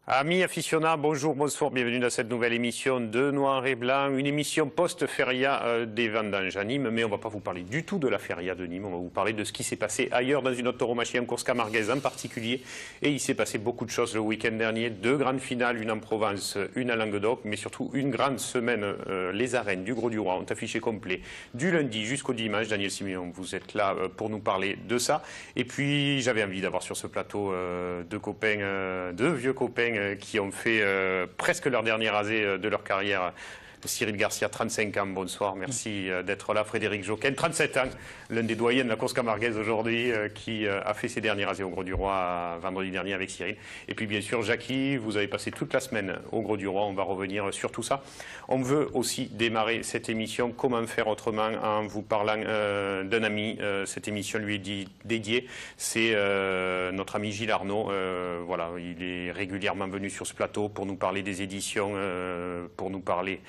Amis aficionats, bonjour, bonsoir, bienvenue dans cette nouvelle émission de Noir et Blanc, une émission post-feria des vendanges à Nîmes, mais on ne va pas vous parler du tout de la feria de Nîmes, on va vous parler de ce qui s'est passé ailleurs dans une autre tauromachie, en course camarguaise en particulier, et il s'est passé beaucoup de choses le week-end dernier, deux grandes finales, une en Provence, une à Languedoc, mais surtout une grande semaine, les arènes du Gros du Roi ont affiché complet du lundi jusqu'au dimanche. Daniel Siméon, vous êtes là pour nous parler de ça, et puis j'avais envie d'avoir sur ce plateau deux vieux copains qui ont fait presque leur dernier rasé de leur carrière. Cyril Garcia, 35 ans, bonsoir, merci d'être là. Frédéric Joquin, 37 ans, l'un des doyens de la course camarguaise aujourd'hui, qui a fait ses derniers rasés au Gros du Roi vendredi dernier avec Cyril. Et puis bien sûr, Jackie, vous avez passé toute la semaine au Gros du Roi, on va revenir sur tout ça. On veut aussi démarrer cette émission, comment faire autrement, en vous parlant d'un ami. Cette émission lui est dédiée, c'est notre ami Gilles Arnaud. Voilà, il est régulièrement venu sur ce plateau pour nous parler des éditions, pour nous parler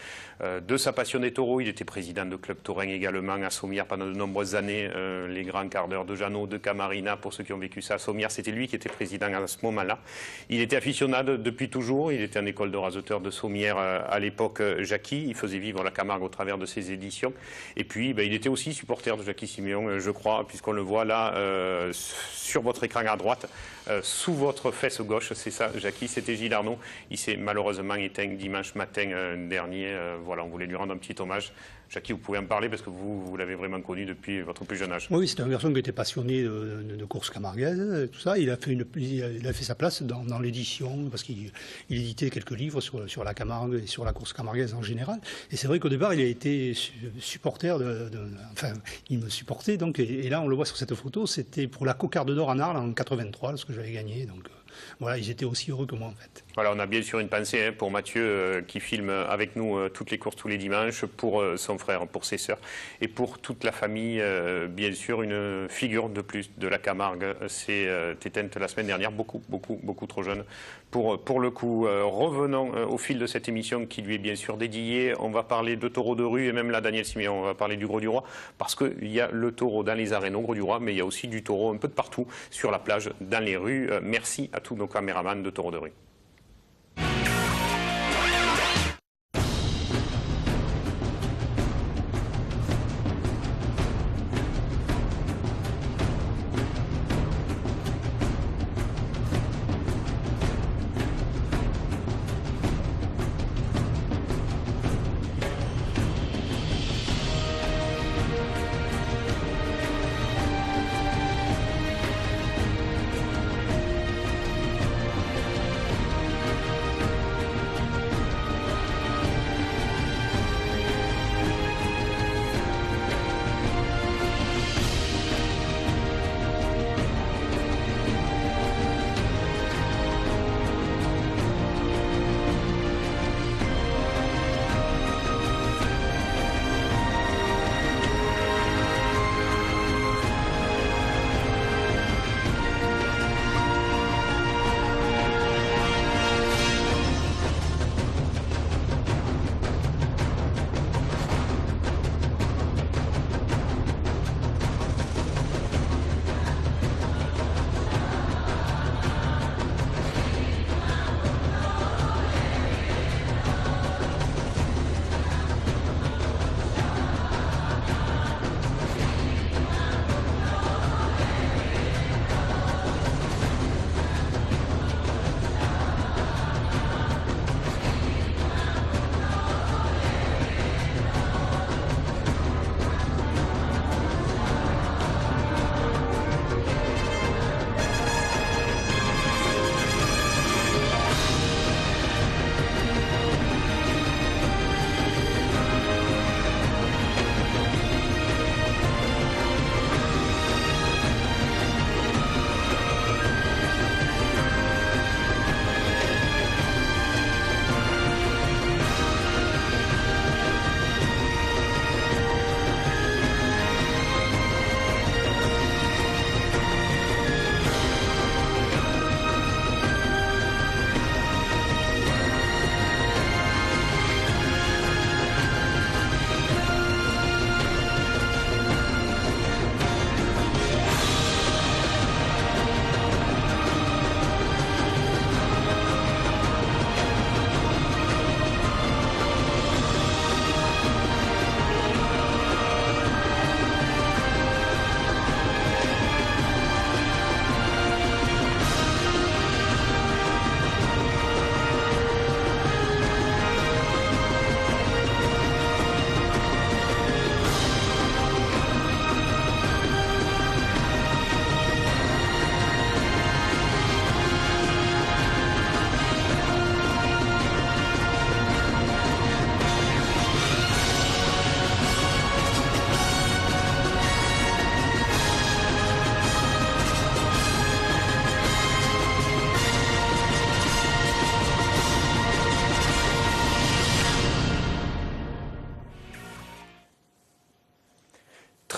de sa passion des taureaux. Il était président de Club Taurin également à Sommières pendant de nombreuses années. Les grands quarts d'heure de Jeannot, de Camarina, pour ceux qui ont vécu ça à Sommières, c'était lui qui était président à ce moment-là. Il était aficionado depuis toujours. Il était en école de raseteurs de Sommières à l'époque, Jackie. Il faisait vivre la Camargue au travers de ses éditions. Et puis, il était aussi supporter de Jackie Siméon, je crois, puisqu'on le voit là sur votre écran à droite, sous votre fesse gauche. C'est ça, Jackie, c'était Gilles Arnaud. Il s'est malheureusement éteint dimanche matin dernier. Voilà, on voulait lui rendre un petit hommage. Jackie, vous pouvez en parler parce que vous l'avez vraiment connu depuis votre plus jeune âge. Oui, c'était un garçon qui était passionné de course camarguaise, tout ça. Il a fait sa place dans l'édition parce qu'il éditait quelques livres sur la Camargue et sur la course camarguaise en général. Et c'est vrai qu'au départ, il a été supporter enfin, il me supportait. Donc, et là, on le voit sur cette photo, c'était pour la Cocarde d'Or en Arles en 83, lorsque j'avais gagné. Donc, voilà, ils étaient aussi heureux que moi en fait. Voilà, on a bien sûr une pensée pour Mathieu qui filme avec nous toutes les courses tous les dimanches, pour son frère, pour ses sœurs et pour toute la famille. Bien sûr, une figure de plus de la Camargue s'est éteinte la semaine dernière, beaucoup trop jeune pour le coup. Revenons au fil de cette émission qui lui est bien sûr dédiée. On va parler de taureaux de rue et même là, Daniel Siméon, on va parler du Gros du Roi parce qu'il y a le taureau dans les arènes au Gros du Roi, mais il y a aussi du taureau un peu de partout sur la plage, dans les rues. Merci à tous nos caméramans de taureaux de rue.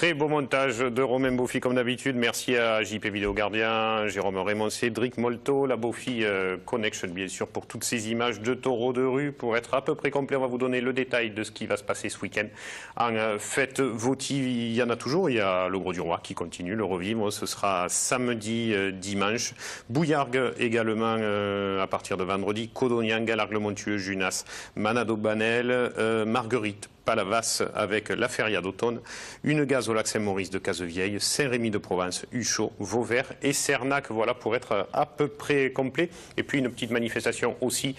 Très beau montage de Romain Beaufy comme d'habitude. Merci à JP Vidéo Gardien, Jérôme Raymond, Cédric Molto, la Beaufy Connection bien sûr pour toutes ces images de taureaux de rue. Pour être à peu près complet, on va vous donner le détail de ce qui va se passer ce week-end. En fête votive, il y en a toujours. Il y a le Gros du Roi qui continue, le revivre. Ce sera samedi, dimanche. Bouillargues également à partir de vendredi. Codognan, Galargues-le-Montueux, Junas, Manado-Banel, Marguerite, Palavas avec la feria d'automne, une gaz au lac Saint-Maurice de Cazevieille, Saint-Rémy-de-Provence, Huchot, Vauvert et Cernac. Voilà pour être à peu près complet. Et puis une petite manifestation aussi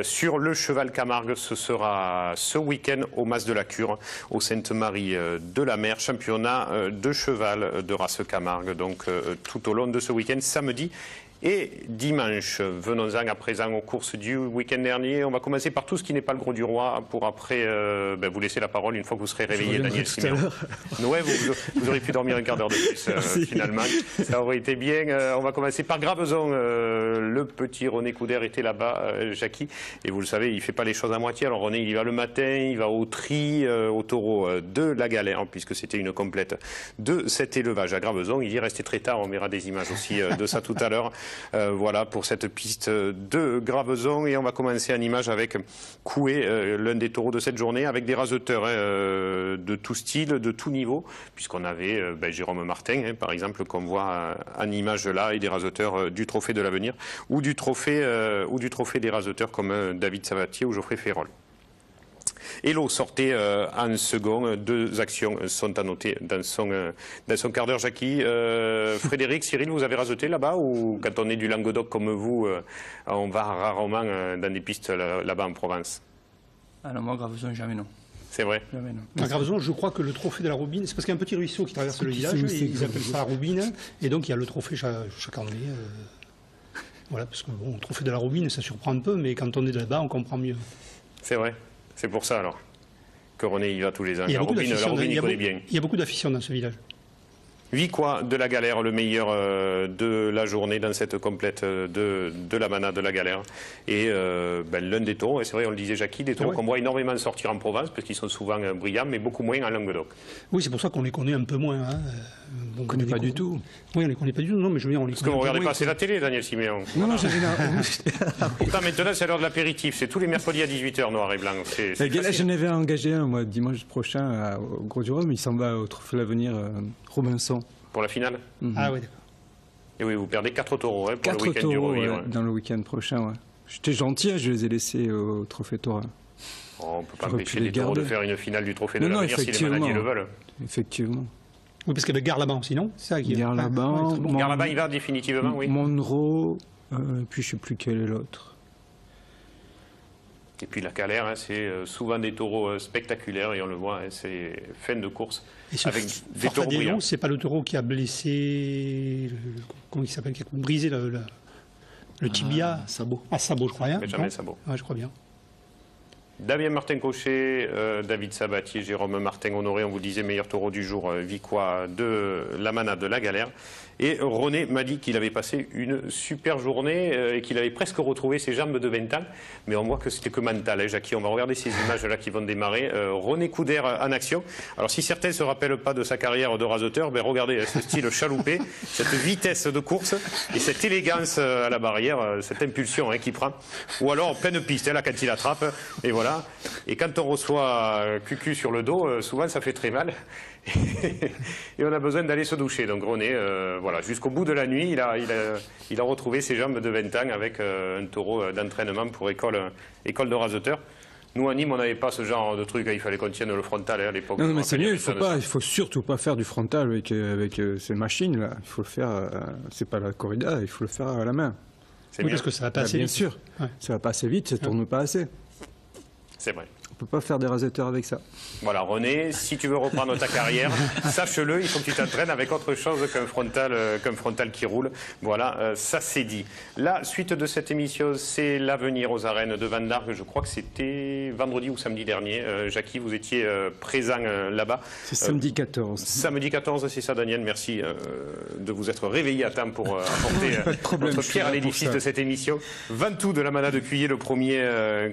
sur le cheval Camargue. Ce sera ce week-end au Mas de la Cure, au Sainte-Marie de la Mer, championnat de cheval de race Camargue. Donc tout au long de ce week-end, samedi et dimanche. Venons-en à présent aux courses du week-end dernier. On va commencer par tout ce qui n'est pas le Gros du Roi pour après vous laisser la parole une fois que vous serez réveillé, Daniel Siméon. Ouais, vous aurez pu dormir un quart d'heure de plus finalement. Ça aurait été bien. On va commencer par Graveson. Le petit René Coudert était là-bas, Jackie. Et vous le savez, il ne fait pas les choses à moitié. Alors René, il y va le matin, il va au tri, au taureau de la Galère, puisque c'était une complète de cet élevage à Graveson. Il y est resté très tard. On verra des images aussi de ça tout à l'heure. Voilà pour cette piste de Graveson et on va commencer en image avec Coué, l'un des taureaux de cette journée, avec des raseteurs de tout style, de tout niveau, puisqu'on avait Jérôme Martin, par exemple, qu'on voit en image là, et des raseteurs du Trophée de l'Avenir ou du trophée des raseteurs comme David Sabatier ou Geoffrey Ferrol. Hello sortait en second. Deux actions sont à noter dans son quart d'heure, Jackie. Frédéric, Cyril, vous avez raseté là-bas ou quand on est du Languedoc comme vous, on va rarement dans des pistes là-bas en Provence? Alors moi, Graveson, jamais non. C'est vrai. Jamais non. À Graveson, je crois que le trophée de la Robine, c'est parce qu'il y a un petit ruisseau qui traverse le village, ils appellent ça la Robine, et donc il y a le trophée chaque année. Voilà, parce que bon, le trophée de la Robine, ça surprend un peu, mais quand on est là-bas, on comprend mieux. C'est vrai. C'est pour ça alors que René y va tous les ans. La Robine, il connaît bien. Il y a beaucoup d'aficions dans ce village. Victoire de la Galère, le meilleur de la journée dans cette complète de la Mana de la Galère. Et l'un des taureaux, et c'est vrai, on le disait Jackie, des taureaux qu'on voit énormément sortir en Provence, parce qu'ils sont souvent brillants, mais beaucoup moins en Languedoc. Oui, c'est pour ça qu'on les connaît un peu moins. Hein. On ne connaît pas du tout. Oui, on ne les connaît pas du tout. Non, mais je veux dire, on les parce que vous ne regardez pas assez la télé, Daniel Siméon. Non, non, j'avais Pourtant, maintenant, c'est l'heure de l'apéritif. C'est tous les mercredis à 18h, noir et blanc. J'en avais engagé un, moi, dimanche prochain, au Gros du Roi, mais il s'en va au Trophée de l'Avenir, Robinson. Pour la finale? Ah oui, d'accord. Et oui, vous perdez 4 taureaux pour 4 le week-end du revivre. Dans le week-end prochain, ouais. J'étais gentil, je les ai laissés au Trophée Taurin. Oh, on ne peut pas empêcher les taureaux de faire une finale du Trophée de l'Avenir si les manadiers le veulent. Effectivement. Oui, parce qu'il y avait Gare-Laban aussi, non? C'est ça qui Gare-Laban. Bon. Gare-Laban, il va définitivement, oui. Monroe, puis je ne sais plus quel est l'autre. Et puis la Galère, c'est souvent des taureaux spectaculaires et on le voit, c'est fin de course. Et ce avec des taureaux brillants. C'est pas le taureau qui a blessé, comment il s'appelle, qui a brisé le tibia Sabot. À Sabot, je crois. Hein, Benjamin Sabot. Ouais, je crois bien. Damien Martin-Cochet, David Sabatier, Jérôme Martin-Honoré, on vous disait meilleur taureau du jour, Victoire de la Mana de la Galère. Et René m'a dit qu'il avait passé une super journée et qu'il avait presque retrouvé ses jambes de 20 ans. Mais on voit que c'était que mental, hein, Jackie. On va regarder ces images-là qui vont démarrer. René Coudert en action. Alors si certains ne se rappellent pas de sa carrière de raseteur, regardez ce style chaloupé, cette vitesse de course et cette élégance à la barrière, cette impulsion qui prend. Ou alors pleine piste, là quand il attrape. Et voilà. Et quand on reçoit Cucu sur le dos, souvent ça fait très mal. Et on a besoin d'aller se doucher. Donc René, voilà, jusqu'au bout de la nuit, il a retrouvé ses jambes de 20 ans avec un taureau d'entraînement pour école de raseteur. Nous, à Nîmes, on n'avait pas ce genre de truc. Il fallait qu'on tienne le frontal à l'époque. Non, mais c'est mieux. Il faut surtout pas faire du frontal avec ces machines-là. Il faut le faire. C'est pas la corrida. Il faut le faire à la main. Oui, parce que ça va pas assez vite. Bien sûr. Ouais. Ça va pas assez vite. Ça tourne pas assez. C'est vrai. On peut pas faire des raseteurs avec ça. Voilà, René, si tu veux reprendre ta carrière, sache-le, il faut que tu t'entraînes avec autre chose qu'un frontal qui roule. Voilà, ça c'est dit. La suite de cette émission, c'est l'avenir aux arènes de Van d'Argue. Je crois que c'était vendredi ou samedi dernier. Jackie, vous étiez présent là-bas. C'est samedi 14. Samedi 14, c'est ça, Daniel. Merci de vous être réveillé à temps pour apporter votre pierre à l'édifice de cette émission. Ventoux de la Mana de Cuillé, le premier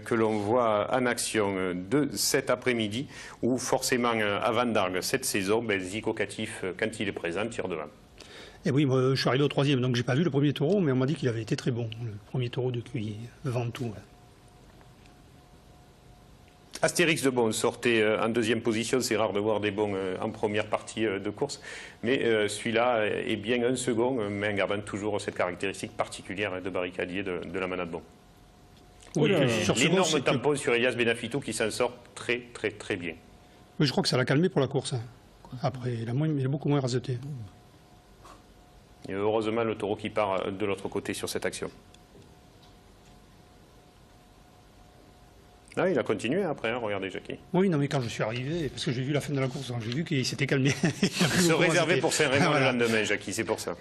que l'on voit en action. de cet après-midi, où forcément avant d'Argues cette saison, Zico Catif, quand il est présent, tire devant. Et oui, moi, je suis arrivé au 3e, donc j'ai pas vu le premier taureau, mais on m'a dit qu'il avait été très bon, le premier taureau de Cuilly, Ventoux. Ouais. Astérix de Bon sortait en 2e position, c'est rare de voir des bons en première partie de course, mais celui-là est bien un second, mais en gardant toujours cette caractéristique particulière de barricadier de la manade Bon. Oui, l'énorme tampon sur Elias Benafitou qui s'en sort très très très bien. Oui, je crois que ça l'a calmé pour la course. Hein. Après, il a beaucoup moins raseté. Et heureusement le taureau qui part de l'autre côté sur cette action. Ah, il a continué après, hein, regardez Jackie. Oui, non mais quand je suis arrivé, parce que j'ai vu la fin de la course, j'ai vu qu'il s'était calmé. Il se réservait pour Saint-Raymond le lendemain, Jackie, c'est pour ça.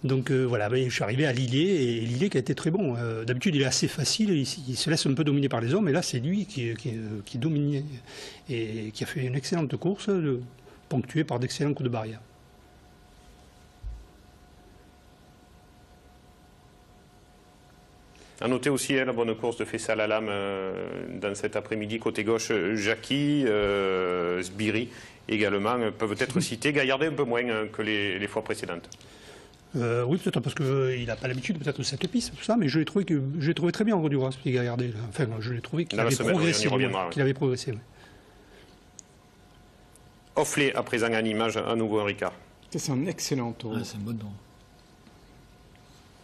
Donc voilà, je suis arrivé à Lillet, et Lillet qui a été très bon. D'habitude, il est assez facile, il se laisse un peu dominer par les hommes, et là, c'est lui qui dominait et qui a fait une excellente course, ponctuée par d'excellents coups de barrière. A noter aussi la bonne course de Fessal à l'âme dans cet après-midi. Côté gauche, Jackie, Sbiri également peuvent être cités. Gaillardet un peu moins que les fois précédentes. Oui, peut-être parce qu'il n'a pas l'habitude peut-être de cette piste, tout ça, mais je l'ai trouvé très bien en Rodura, ce Gaillardet. Enfin, je l'ai trouvé qu'il avait progressé. Qu'il avait progressé. Ouais. Offlet à présent en image, à nouveau un Ricard. C'est un excellent taureau. Ouais, c'est un bon taureau.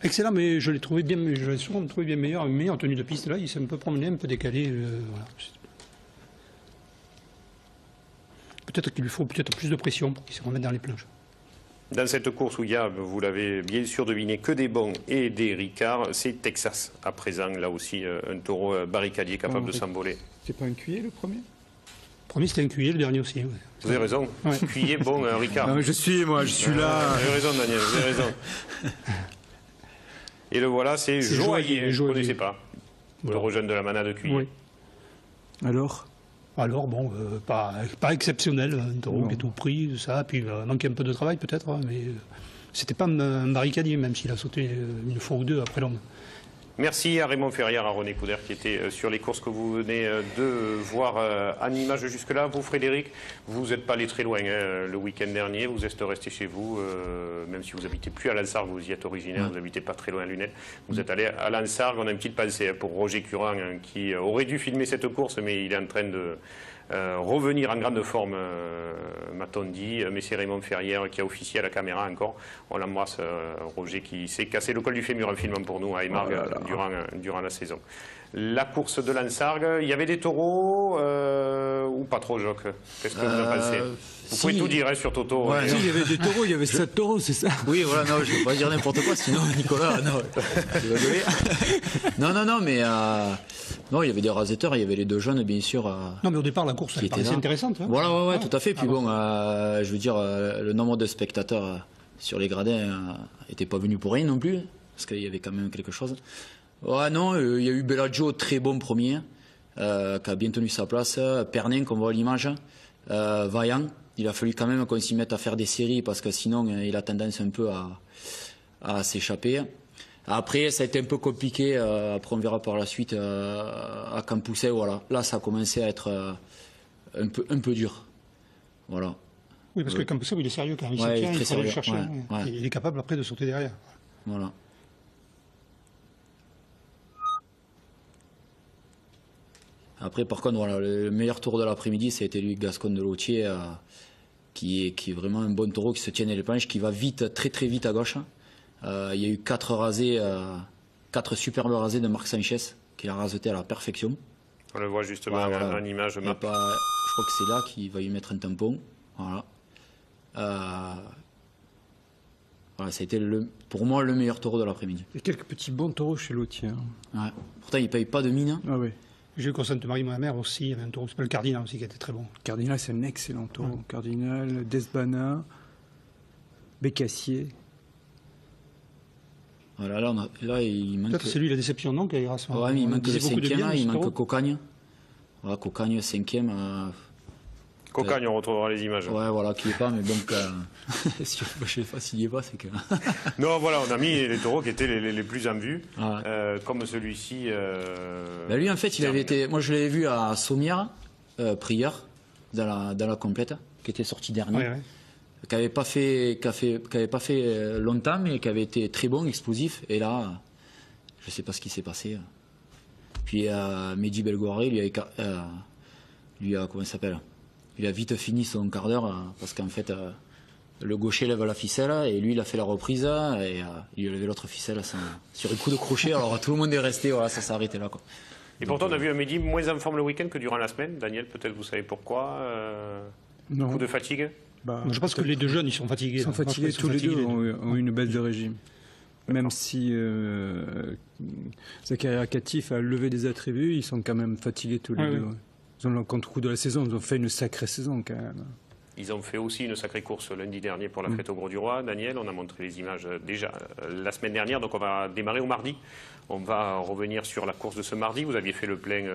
Excellent, mais je l'ai trouvé bien, je l'ai souvent trouvé bien meilleur en tenue de piste. Là, il s'est un peu promené, un peu décalé. Voilà. Peut-être qu'il lui faut peut-être plus de pression pour qu'il se remette dans les planches. Dans cette course où il y a, vous l'avez bien sûr deviné, que des bons et des Ricards, c'est Texas à présent. Là aussi, un taureau barricadier capable de s'envoler. C'est pas un cuiller le premier? Le premier c'était un cuiller, le dernier aussi. Ouais. Vous avez raison. Ouais. Cuiller, bon, un Ricard. Non, je suis là. Vous avez raison, Daniel, vous avez raison. Et le voilà, c'est Joaillier, je ne connaissais pas. Le taureau jeune de la manade de Cuiller. Oui. Alors, bon, pas exceptionnel, un taureau qui est tout pris, ça, puis manquait un peu de travail peut-être, hein, mais c'était pas un barricadier, même s'il a sauté une fois ou deux après l'homme. Merci à Raymond Ferrière, à René Coudert qui était sur les courses que vous venez de voir en image jusque-là. Vous, Frédéric, vous n'êtes pas allé très loin le week-end dernier, vous êtes resté chez vous, même si vous n'habitez plus à Lansargues, vous y êtes originaire, vous n'habitez pas très loin à Lunel. Vous êtes allé à Lansargues, on a une petite pensée pour Roger Curran qui aurait dû filmer cette course, mais il est en train de revenir en grande forme, m'a-t-on dit, mais c'est Raymond Ferrière qui a officié à la caméra encore. On l'embrasse, Roger, qui s'est cassé le col du fémur en filmant pour nous à Émargues durant la saison. La course de Lansargues, il y avait des taureaux ou pas trop, Jacques? Qu'est-ce que vous en pensez? Vous pouvez tout dire sur Toto. Ouais, si, il y avait des taureaux, il y avait 7 taureaux, c'est ça? Oui, voilà, non, je ne vais pas dire n'importe quoi, sinon Nicolas, non, non, mais non, il y avait des raseteurs, il y avait les deux jeunes, bien sûr. Non, mais au départ, la course, elle paraissait intéressante. Hein. Voilà, ouais, tout à fait. Puis bon, je veux dire, le nombre de spectateurs sur les gradins n'était pas venu pour rien non plus, parce qu'il y avait quand même quelque chose. Ouais, non, il y a eu Bellagio, très bon premier, qui a bien tenu sa place. Pernin, qu'on voit à l'image, vaillant. Il a fallu quand même qu'on s'y mette à faire des séries, parce que sinon, il a tendance un peu à s'échapper. Après, ça a été un peu compliqué. Après, on verra par la suite à Campousset. Voilà. Là, ça a commencé à être un peu dur. Voilà. Oui, parce que Campousset, il est sérieux quand même. Il se tient, il faut aller le chercher. Ouais. Il est capable après de sauter derrière. Voilà. Après, par contre, voilà, le meilleur taureau de l'après-midi, ça a été lui, Gascon de Lautier, qui est vraiment un bon taureau qui se tient les planches, qui va vite, très très vite à gauche. Il y a eu 4 superbes rasés de Marc Sanchez, qui a raseté à la perfection. On le voit justement en image. Je crois que c'est là qu'il va y mettre un tampon. Voilà. Voilà, ça a été pour moi le meilleur taureau de l'après-midi. Il y a quelques petits bons taureaux chez Lautier. Ouais. Pourtant, il ne paye pas de mine. Ah oui. J'ai eu qu'au Sainte-Marie, ma mère aussi, il y avait un taureau qui s'appelle le Cardinal aussi, qui était très bon. Cardinal, c'est un excellent taureau. Ouais. Cardinal, Desbana, Bécassier. Voilà, là il manque. Peut-être c'est lui la déception, non, qu'il reste. Ouais, mais il manque le 5e, il manque Cocagne. Voilà, Cocagne, 5e. Cocagne, on retrouvera les images. Ouais, voilà, qui est pas, mais donc, je sais pas s'il y est pas, c'est que. Non, voilà, on a mis les taureaux qui étaient les plus en vue, Ouais. comme celui-ci. Lui, en fait, il avait été. Moi, je l'avais vu à Sommières, prieur, dans la complète, qui était sorti dernier. Ouais, ouais. Qui n'avait pas fait longtemps, mais qui avait été très bon, explosif. Et là, je ne sais pas ce qui s'est passé. Puis Mehdi Belgoiré, lui a comment il s'appelle, il a vite fini son quart d'heure parce qu'en fait, le gaucher lève la ficelle et lui, il a fait la reprise et il a levé l'autre ficelle sur un coup de crochet. Alors tout le monde est resté, voilà, ça s'est arrêté là, quoi. Et pourtant, on a vu un Mehdi moins en forme le week-end que durant la semaine. Daniel, peut-être vous savez pourquoi. Non. Coup de fatigue. Bah, Je pense que les deux jeunes, ils sont fatigués. Ils sont là. Moi, je fatigués, pense qu'ils tous les sont deux fatigués, ont eu une baisse de régime. Même si Zakaria Katif a levé des attributs, ils sont quand même fatigués tous les Ouais, deux. ouais. Ouais. Ils ont le contre-coup de la saison, ils ont fait une sacrée saison quand même. Ils ont fait aussi une sacrée course lundi dernier pour la fête au Gros du Roi. Daniel, on a montré les images déjà la semaine dernière, donc on va démarrer au mardi. On va revenir sur la course de ce mardi. Vous aviez fait le plein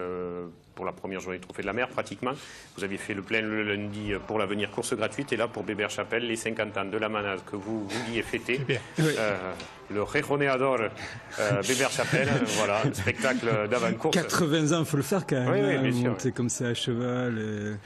pour la première journée du Trophée de la Mer, pratiquement. Vous aviez fait le plein le lundi pour l'avenir course gratuite. Et là, pour Bébert-Chapelle, les 50 ans de la manade que vous vouliez fêter. Le Rejoneador Bébert-Chapelle, voilà, spectacle d'avant-course. 80 ans, il faut le faire quand même. Oui, oui, bien sûr, monter comme ça à cheval.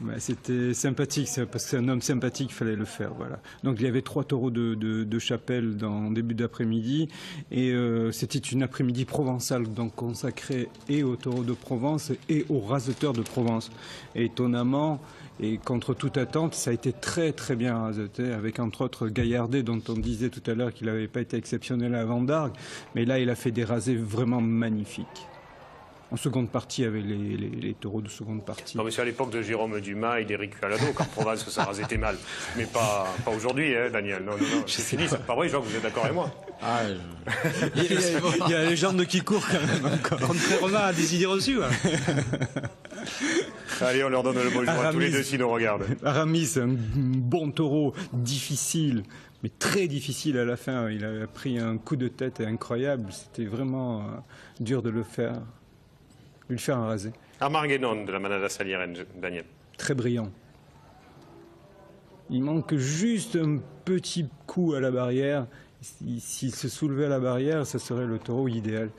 Ouais, c'était sympathique, parce que c'est un homme sympathique, il fallait le faire. Voilà. Donc il y avait 3 taureaux de Chapelle en début d'après-midi, et c'était une après-midi provençale, donc consacrée et aux taureaux de Provence et aux raseteurs de Provence. Et étonnamment, et contre toute attente, ça a été très très bien raseté, avec entre autres Gaillardet, dont on disait tout à l'heure qu'il n'avait pas été exceptionnel à Vendargue, mais là il a fait des rasés vraiment magnifiques. En seconde partie, avec les taureaux de seconde partie. Non, mais c'est à l'époque de Jérôme Dumas et d'Éric Cualado, quand Provence ça rasait mal. Mais pas aujourd'hui, hein, Daniel. Non, c'est fini, c'est pas vrai, je vois que vous êtes d'accord avec moi. Ah, Il y a la légende qui court quand même encore. Contrairement à des idées reçues. Hein. Allez, on leur donne le bonjour à tous les deux s'ils nous regardent. Aramis, c'est un bon taureau, difficile, mais très difficile à la fin. Il a pris un coup de tête incroyable. C'était vraiment dur de le faire un rasé. Armageddon de la manada salière, Daniel. Très brillant. Il manque juste un petit coup à la barrière. S'il se soulevait à la barrière, ça serait le taureau idéal.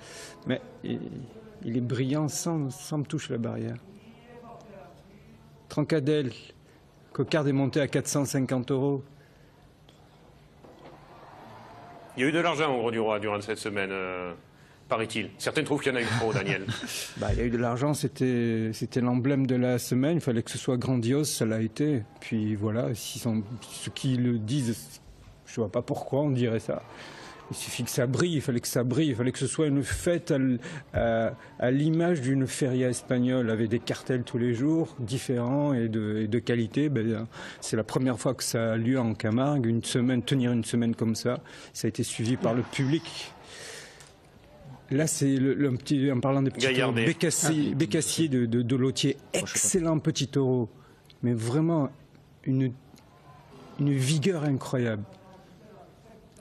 Mais il est brillant sans me toucher la barrière. Trancadel, cocarde est monté à 450 €. Il y a eu de l'argent au Gros du Roi durant cette semaine, paraît-il. Certains trouvent qu'il y en a eu trop, Daniel. Il y a eu de l'argent, c'était l'emblème de la semaine. Il fallait que ce soit grandiose, ça l'a été. Puis voilà, ceux qui le disent, je ne vois pas pourquoi on dirait ça. Il suffit que ça brille, il fallait que ça brille, il fallait que ce soit une fête à l'image d'une feria espagnole, avec des cartels tous les jours, différents et de qualité. C'est la première fois que ça a lieu en Camargue, tenir une semaine comme ça. Ça a été suivi par le public. Là, c'est en parlant des petits taureaux, Bécassier de Lautier, excellent petit taureau, mais vraiment une vigueur incroyable.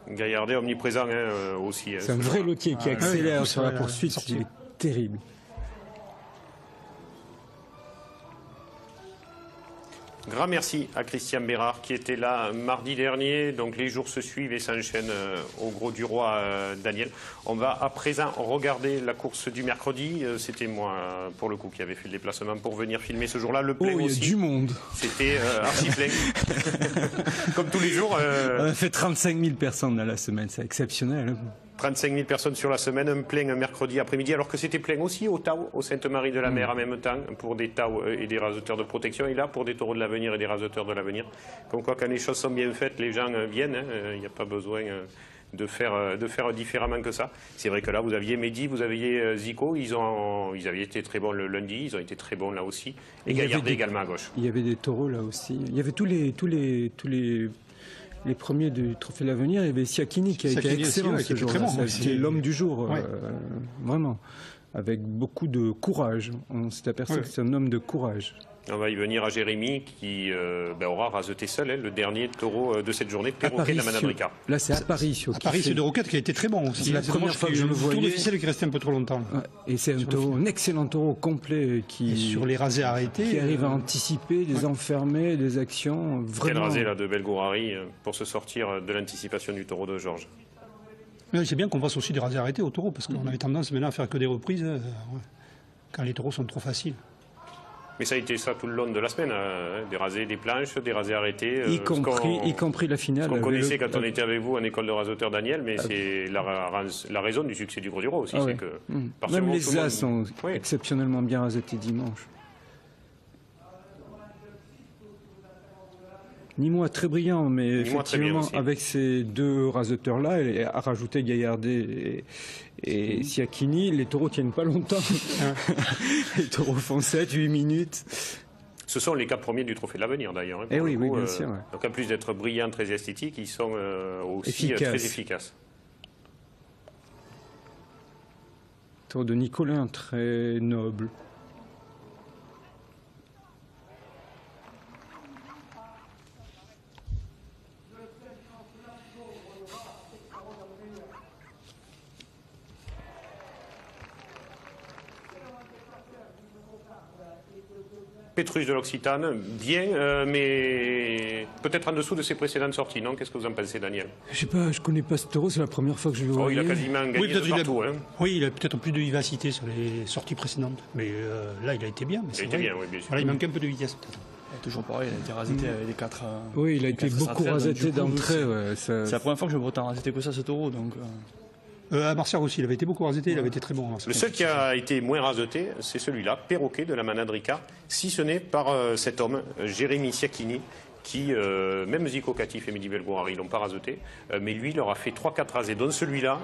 Gaillardet omniprésent aussi. C'est un vrai Lautier qui accélère sur la poursuite, c'est terrible. Grand merci à Christian Bérard qui était là mardi dernier. Donc les jours se suivent et s'enchaînent au Gros du Roi, Daniel. On va à présent regarder la course du mercredi. C'était moi, pour le coup, qui avait fait le déplacement pour venir filmer ce jour-là. Le plein aussi. Il y a du monde. C'était archi plein. Comme tous les jours. On a fait 35 000 personnes dans la semaine, c'est exceptionnel. Hein. 35 000 personnes sur la semaine, un plein un mercredi après-midi, alors que c'était plein aussi au Tau, au Sainte-Marie-de-la-Mer en même temps, pour des Tau et des raseteurs de protection, et là pour des taureaux de l'avenir et des raseteurs de l'avenir. Comme quoi, quand les choses sont bien faites, les gens viennent, il n'y a pas besoin de faire différemment que ça. C'est vrai que là, vous aviez Mehdi, vous aviez Zico, ils avaient été très bons le lundi, ils ont été très bons là aussi, et Gaillardet également à gauche. Il y avait des taureaux là aussi, il y avait tous les premiers du Trophée de l'Avenir, il y avait Siakini qui a été excellent ce jour-là. C'était l'homme du jour, vraiment, avec beaucoup de courage. On s'est aperçu que c'est un homme de courage. On va y venir à Jérémy qui aura raseté seul le dernier taureau de cette journée, Perroquet de la Manadrica. Là, c'est Aparicio. Aparicio de Roquette qui a été très bon aussi. C'est la première fois que je le voyais. Tour de ficelle qui restait un peu trop longtemps. Ouais, et c'est un excellent taureau complet qui, sur les rasés arrêtés, qui arrive à anticiper, les enfermer, les actions. Vraiment. Quel rasé là de Belgourari pour se sortir de l'anticipation du taureau de Georges. Mais c'est bien qu'on fasse aussi des rasés arrêtés au taureau, parce qu'on avait tendance maintenant à faire que des reprises quand les taureaux sont trop faciles. Mais ça a été ça tout le long de la semaine, des rasés, des planches, des rasés arrêtés. Y compris la finale. Ce qu'on connaissait quand on était avec vous en école de raseteur Daniel, mais c'est la raison du succès du Gros du Roi aussi. C'est que même les As sont exceptionnellement bien rasetés dimanche. Nîmois très brillant, mais effectivement, avec ces deux raseteurs-là, et à rajouter Gaillardet et Siakini, les taureaux tiennent pas longtemps. Les taureaux font 7-8 minutes. Ce sont les 4 premiers du Trophée de l'Avenir d'ailleurs. Eh oui, bien sûr. Ouais. Donc en plus d'être brillants, très esthétiques, ils sont aussi très efficaces. Taureau de Nicolin, très noble. Pétrus de l'Occitane, bien, mais peut-être en dessous de ses précédentes sorties, non? Qu'est-ce que vous en pensez, Daniel? Je sais pas, je connais pas ce taureau, c'est la première fois que je le vois. Il a quasiment gagné de partout. Oui, il a peut-être plus de vivacité sur les sorties précédentes, mais là, il a été bien. Mais il a été bien, oui, bien sûr. Voilà, il manque un peu de vitesse, peut-être. Toujours pareil, il a été raseté avec les 4. Oui, il a été beaucoup raseté d'entrée. Ouais, c'est la première fois que je me vois autant raseté que ça, ce taureau. Donc, à Martial aussi, il avait été beaucoup raseté, il avait été très bon. Le seul qui a été moins raseté, c'est celui-là, Perroquet de la Manadrica, si ce n'est par cet homme, Jérémy Siakini, qui, même Zico Catif et Mehdi Belgourari, ils l'ont pas raseté, mais lui, il leur a fait 3-4 rasés, dont celui-là,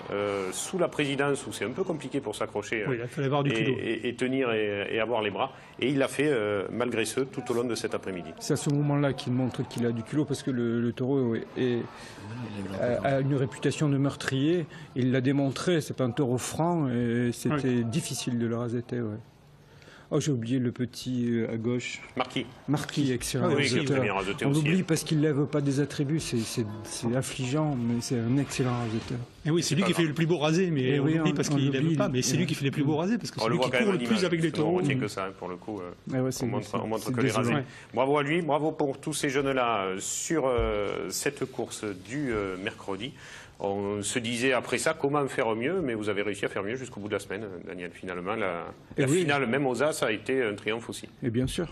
sous la présidence, où c'est un peu compliqué pour s'accrocher et tenir et avoir les bras, et il l'a fait malgré ce tout au long de cet après-midi. C'est à ce moment-là qu'il montre qu'il a du culot, parce que le taureau a une réputation de meurtrier, il l'a démontré, c'est pas un taureau franc, et c'était difficile de le raseter. Ouais. Oh, j'ai oublié le petit à gauche. Marquis, excellent. On l'oublie parce qu'il ne lève pas des attributs, c'est affligeant, mais c'est un excellent raseteur. Et oui, c'est lui qui fait le plus beau rasé, mais on l'oublie parce qu'il ne lève pas, mais c'est lui qui fait les plus beaux rasés, parce que c'est lui qui court le plus avec les taureaux. On retient que ça, pour le coup. On montre que les rasés. Bravo à lui, bravo pour tous ces jeunes-là sur cette course du mercredi. On se disait après ça comment faire mieux, mais vous avez réussi à faire mieux jusqu'au bout de la semaine, Daniel. Finalement, la finale, même aux As, a été un triomphe aussi. Et bien sûr.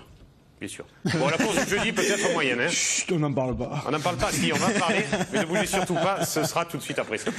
Bien sûr. Bon, la course du jeudi, peut-être moyenne. Hein. Chut, on n'en parle pas. On n'en parle pas, si, on va en parler, mais ne bougez surtout pas, ce sera tout de suite après ça.